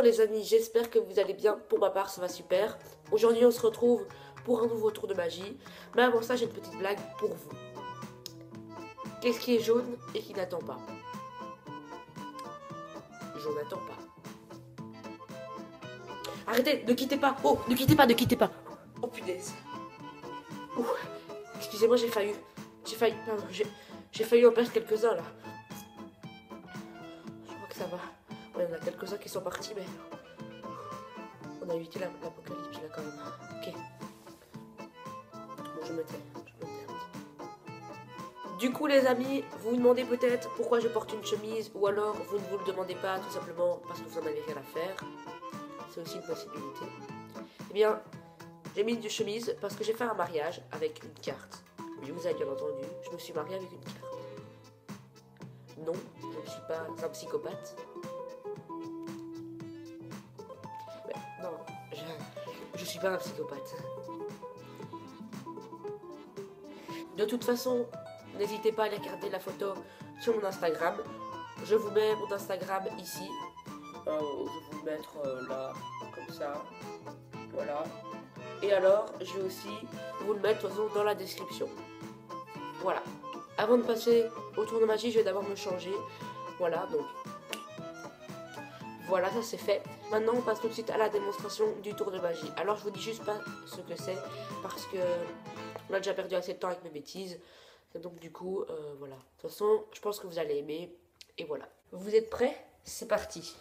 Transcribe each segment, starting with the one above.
les amis, j'espère que vous allez bien. Pour ma part, ça va super. Aujourd'hui, on se retrouve pour un nouveau tour de magie. Mais avant ça, j'ai une petite blague pour vous. Qu'est-ce qui est jaune et qui n'attend pas? Je n'attends pas. Arrêtez, ne quittez pas. Oh, ne quittez pas, ne quittez pas. Oh punaise. Ouh, excusez-moi, j'ai failli, pardon, j'ai failli en perdre quelques-uns là. Je crois que ça va. Ouais, on a quelques-uns qui sont partis, mais on a évité l'apocalypse là quand même. Ok. Bon, je me tais un petit peu. Du coup, les amis, vous vous demandez peut-être pourquoi je porte une chemise, ou alors vous ne vous le demandez pas tout simplement parce que vous en avez rien à faire. C'est aussi une possibilité. Eh bien, j'ai mis une chemise parce que j'ai fait un mariage avec une carte. Oui, vous avez bien entendu, je me suis mariée avec une carte. Non, je ne suis pas un psychopathe. Mais non, je suis pas un psychopathe. De toute façon, n'hésitez pas à aller regarder la photo sur mon Instagram. Je vous mets mon Instagram ici. Je vais vous le mettre là, comme ça. Voilà. Et alors, je vais aussi vous le mettre de toute façon dans la description. Voilà. Avant de passer au tour de magie, je vais d'abord me changer. Voilà, donc. Voilà, ça c'est fait. Maintenant, on passe tout de suite à la démonstration du tour de magie. Alors, je vous dis juste pas ce que c'est, parce que on a déjà perdu assez de temps avec mes bêtises. Donc, du coup, voilà. De toute façon, je pense que vous allez aimer. Et voilà. Vous êtes prêts? C'est parti.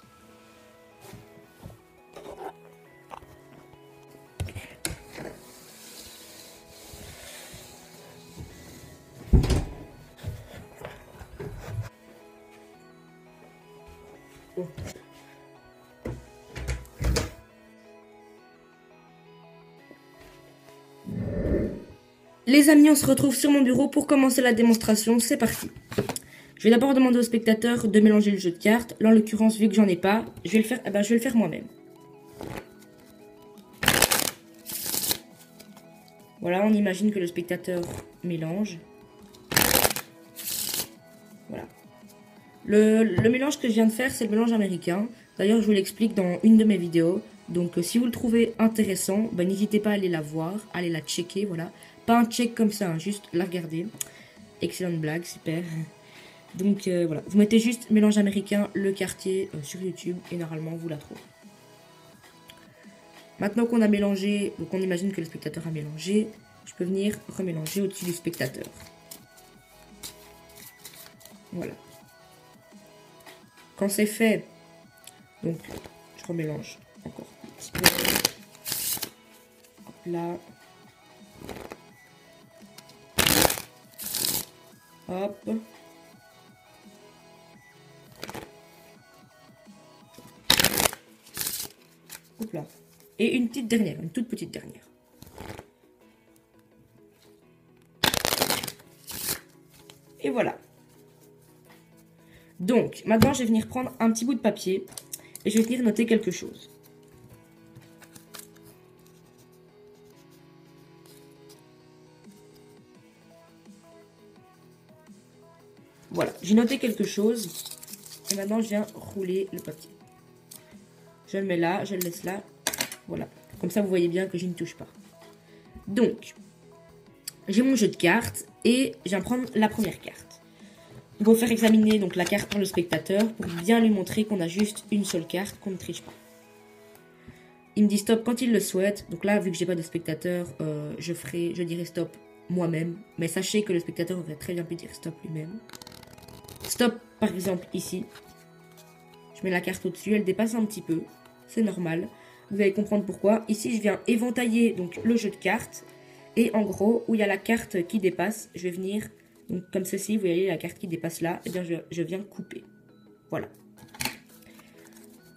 Les amis, on se retrouve sur mon bureau pour commencer la démonstration. C'est parti. Je vais d'abord demander aux spectateurs de mélanger le jeu de cartes. Là, en l'occurrence, vu que j'en ai pas, je vais le faire, je vais le faire moi-même. Voilà, on imagine que le spectateur mélange. Voilà. Le mélange que je viens de faire, c'est le mélange américain. D'ailleurs, je vous l'explique dans une de mes vidéos. Donc, si vous le trouvez intéressant, n'hésitez pas à aller la voir, à aller la checker, voilà. Pas un check comme ça, hein, juste la regarder. Excellente blague, super. Donc, voilà. Vous mettez juste mélange américain, le quartier sur YouTube, et normalement, vous la trouvez. Maintenant qu'on a mélangé, donc on imagine que le spectateur a mélangé, je peux venir remélanger au-dessus du spectateur. Voilà. Quand c'est fait, donc je remélange encore un petit peu. Hop là. Hop. Hop là. Et une petite dernière, une toute petite dernière. Et voilà. Donc, maintenant, je vais venir prendre un petit bout de papier et je vais venir noter quelque chose. Voilà, j'ai noté quelque chose et maintenant, je viens rouler le papier. Je le mets là, je le laisse là. Voilà, comme ça, vous voyez bien que je ne touche pas. Donc, j'ai mon jeu de cartes et je viens prendre la première carte. Il faut faire examiner donc la carte par le spectateur pour bien lui montrer qu'on a juste une seule carte, qu'on ne triche pas. Il me dit stop quand il le souhaite. Donc là, vu que j'ai pas de spectateur, je dirai stop moi-même. Mais sachez que le spectateur aurait très bien pu dire stop lui-même. Stop, par exemple, ici. Je mets la carte au-dessus, elle dépasse un petit peu. C'est normal. Vous allez comprendre pourquoi. Ici, je viens éventailler donc le jeu de cartes. Et en gros, où il y a la carte qui dépasse, je vais venir... Donc comme ceci, vous voyez la carte qui dépasse là, et bien je viens couper. Voilà.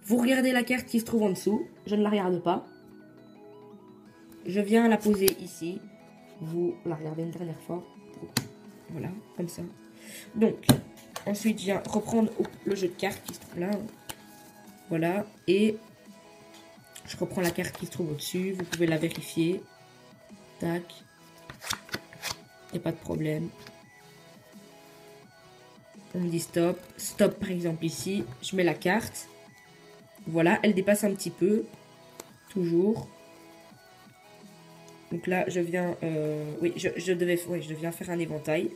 Vous regardez la carte qui se trouve en dessous. Je ne la regarde pas. Je viens la poser ici. Vous la regardez une dernière fois. Voilà, comme ça. Donc, ensuite, je viens reprendre le jeu de cartes qui se trouve là. Voilà, et je reprends la carte qui se trouve au-dessus. Vous pouvez la vérifier. Tac. Il n'y a pas de problème. On me dit stop. Stop, par exemple, ici. Je mets la carte. Voilà, elle dépasse un petit peu. Toujours. Donc là, je viens... oui, je viens faire un éventail.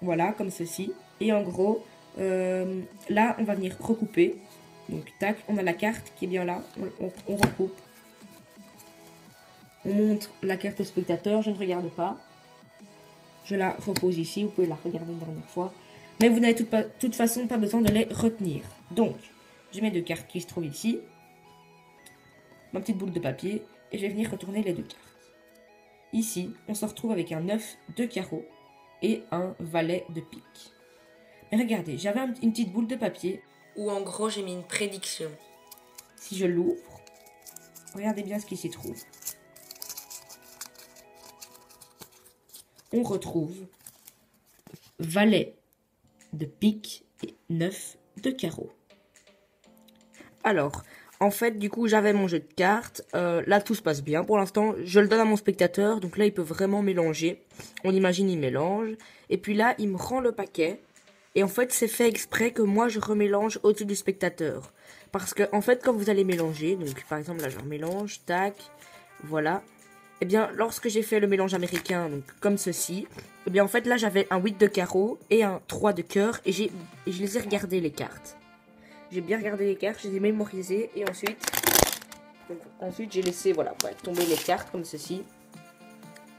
Voilà, comme ceci. Et en gros, là, on va venir recouper. Donc, tac, on a la carte qui est bien là. On recoupe. On montre la carte au spectateur. Je ne regarde pas. Je la repose ici. Vous pouvez la regarder une dernière fois. Mais vous n'avez de toute façon pas besoin de les retenir. Donc, j'ai mes deux cartes qui se trouvent ici. Ma petite boule de papier. Et je vais venir retourner les deux cartes. Ici, on se retrouve avec un 9 de carreau et un valet de pique. Mais regardez, j'avais une petite boule de papier où en gros j'ai mis une prédiction. Si je l'ouvre, regardez bien ce qui s'y trouve. On retrouve valet de pique et 9 de carreau. Alors, en fait, du coup, j'avais mon jeu de cartes. Là, tout se passe bien. Pour l'instant, je le donne à mon spectateur. Donc là, il peut vraiment mélanger. On imagine, il mélange. Et puis là, il me rend le paquet. Et en fait, c'est fait exprès que moi, je remélange au-dessus du spectateur. Parce que, en fait, quand vous allez mélanger, donc par exemple, là, je remélange, tac, voilà. Eh bien, lorsque j'ai fait le mélange américain, donc comme ceci, eh bien, en fait, là, j'avais un 8 de carreau et un 3 de cœur. Et je les ai regardées, les cartes. J'ai bien regardé les cartes, je les ai mémorisées et ensuite j'ai laissé tomber les cartes comme ceci.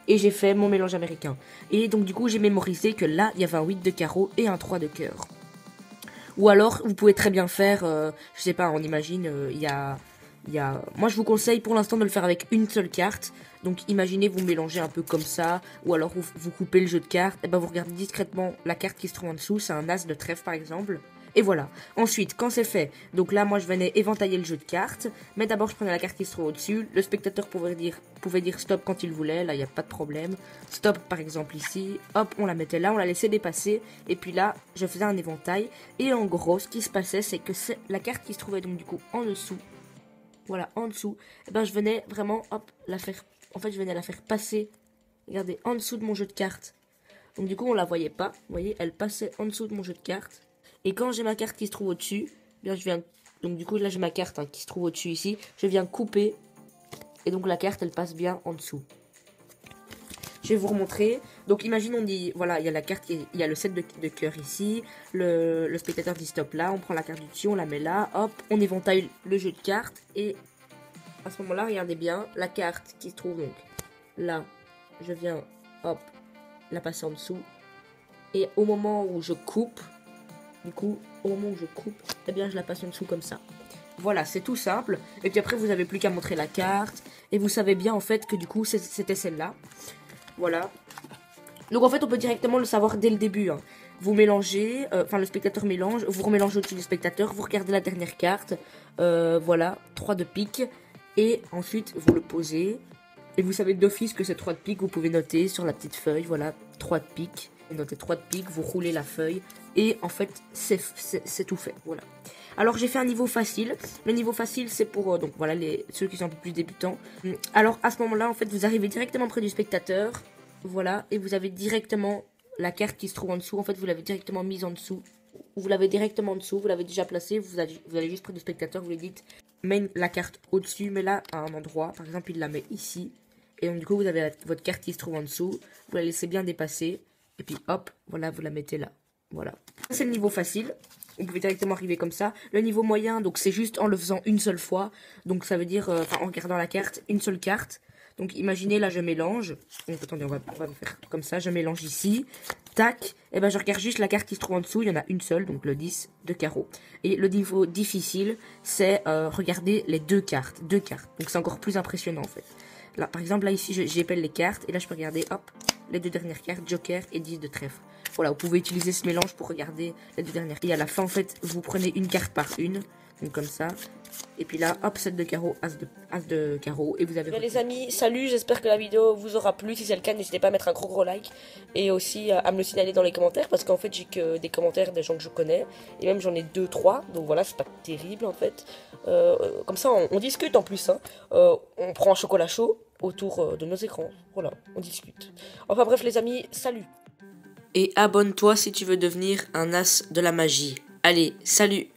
Et j'ai fait mon mélange américain. Et donc du coup j'ai mémorisé que là il y avait un 8 de carreau et un 3 de cœur. Ou alors vous pouvez très bien faire, je sais pas, on imagine, moi je vous conseille pour l'instant de le faire avec une seule carte. Donc imaginez vous mélangez un peu comme ça. Ou alors vous coupez le jeu de cartes. Et ben vous regardez discrètement la carte qui se trouve en dessous. C'est un as de trèfle par exemple. Et voilà. Ensuite, quand c'est fait, donc là, moi, je venais éventailler le jeu de cartes. Mais d'abord, je prenais la carte qui se trouve au-dessus. Le spectateur pouvait dire stop quand il voulait. Là, il n'y a pas de problème. Stop, par exemple, ici. Hop, on la mettait là, on la laissait dépasser. Et puis là, je faisais un éventail. Et en gros, ce qui se passait, c'est que la carte qui se trouvait donc du coup en dessous. Voilà, en dessous. Et ben, je venais vraiment, hop, la faire... En fait, je venais la faire passer. Regardez, en dessous de mon jeu de cartes. Donc du coup, on la voyait pas. Vous voyez, elle passait en dessous de mon jeu de cartes. Et quand j'ai ma carte qui se trouve au-dessus, bien je viens... Donc du coup là j'ai ma carte qui se trouve au-dessus ici. Je viens couper. Et donc la carte elle passe bien en dessous. Je vais vous remontrer. Donc imagine on dit, voilà, il y a la carte, il y a le 7 de cœur ici. Le spectateur dit stop là. On prend la carte du dessus, on la met là. Hop, on éventaille le jeu de cartes. Et à ce moment-là, regardez bien, la carte qui se trouve donc là. Je viens, hop, la passer en dessous. Et au moment où je coupe... Du coup, au moment où je coupe, eh bien, je la passe en dessous comme ça. Voilà, c'est tout simple. Et puis après, vous n'avez plus qu'à montrer la carte. Et vous savez bien, en fait, que du coup, c'était celle-là. Voilà. Donc, en fait, on peut directement le savoir dès le début. Hein. Vous mélangez, le spectateur mélange. Vous remélangez au-dessus du spectateur. Vous regardez la dernière carte. Voilà, 3 de pique. Et ensuite, vous le posez. Et vous savez d'office que c'est 3 de pique. Vous pouvez noter sur la petite feuille. Voilà, 3 de pique. Vous notez 3 de pique. Vous roulez la feuille. Et en fait, c'est tout fait, voilà. Alors, j'ai fait un niveau facile. Le niveau facile, c'est pour donc voilà ceux qui sont un peu plus débutants. Alors, à ce moment-là, en fait, vous arrivez directement près du spectateur. Voilà, et vous avez directement la carte qui se trouve en dessous. En fait, vous l'avez directement mise en dessous. Vous l'avez directement en dessous, vous l'avez déjà placée. Vous allez juste près du spectateur, vous lui dites, mets la carte au-dessus, mets-la à un endroit. Par exemple, il la met ici. Et donc, du coup, vous avez votre carte qui se trouve en dessous. Vous la laissez bien dépasser. Et puis, hop, voilà, vous la mettez là. Voilà. C'est le niveau facile. On pouvait directement arriver comme ça. Le niveau moyen, donc c'est juste en le faisant une seule fois. Donc ça veut dire, en regardant la carte, une seule carte. Donc imaginez, là je mélange. Donc attendez, on va faire comme ça. Je mélange ici. Tac. Et ben je regarde juste la carte qui se trouve en dessous. Il y en a une seule, donc le 10 de carreau. Et le niveau difficile, c'est regarder les deux cartes. Deux cartes. Donc c'est encore plus impressionnant en fait. Là, par exemple, là ici, j'épelle les cartes. Et là je peux regarder, hop, les deux dernières cartes, joker et 10 de trèfle. Voilà, vous pouvez utiliser ce mélange pour regarder les deux dernières. Et à la fin, en fait, vous prenez une carte par une. Donc comme ça. Et puis là, hop, 7 de carreau, as de carreau. Et vous avez... Bien les amis, salut, j'espère que la vidéo vous aura plu. Si c'est le cas, n'hésitez pas à mettre un gros like. Et aussi à me le signaler dans les commentaires. Parce qu'en fait, j'ai que des commentaires des gens que je connais. Et même j'en ai 2-3. Donc voilà, c'est pas terrible en fait. Comme ça, on discute en plus. Hein. On prend un chocolat chaud autour de nos écrans. Voilà, on discute. Enfin bref les amis, salut. Et abonne-toi si tu veux devenir un as de la magie. Allez, salut!